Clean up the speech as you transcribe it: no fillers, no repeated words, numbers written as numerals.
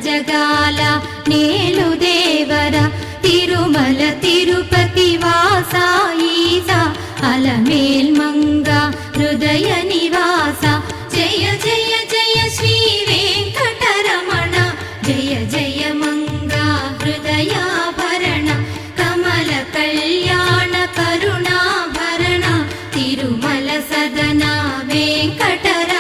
జగాల నేలు దేవర తిరుమల తిరుపతి వాసా ఈసా అలమేల్ మంగ హృదయ నివాస జయ జయ జయ శ్రీ వెంకటరమణ జయ జయ మంగ హృదయాభరణ కమల కళ్యాణ కరుణాభరణ తిరుమల సదన వెంకటరమణ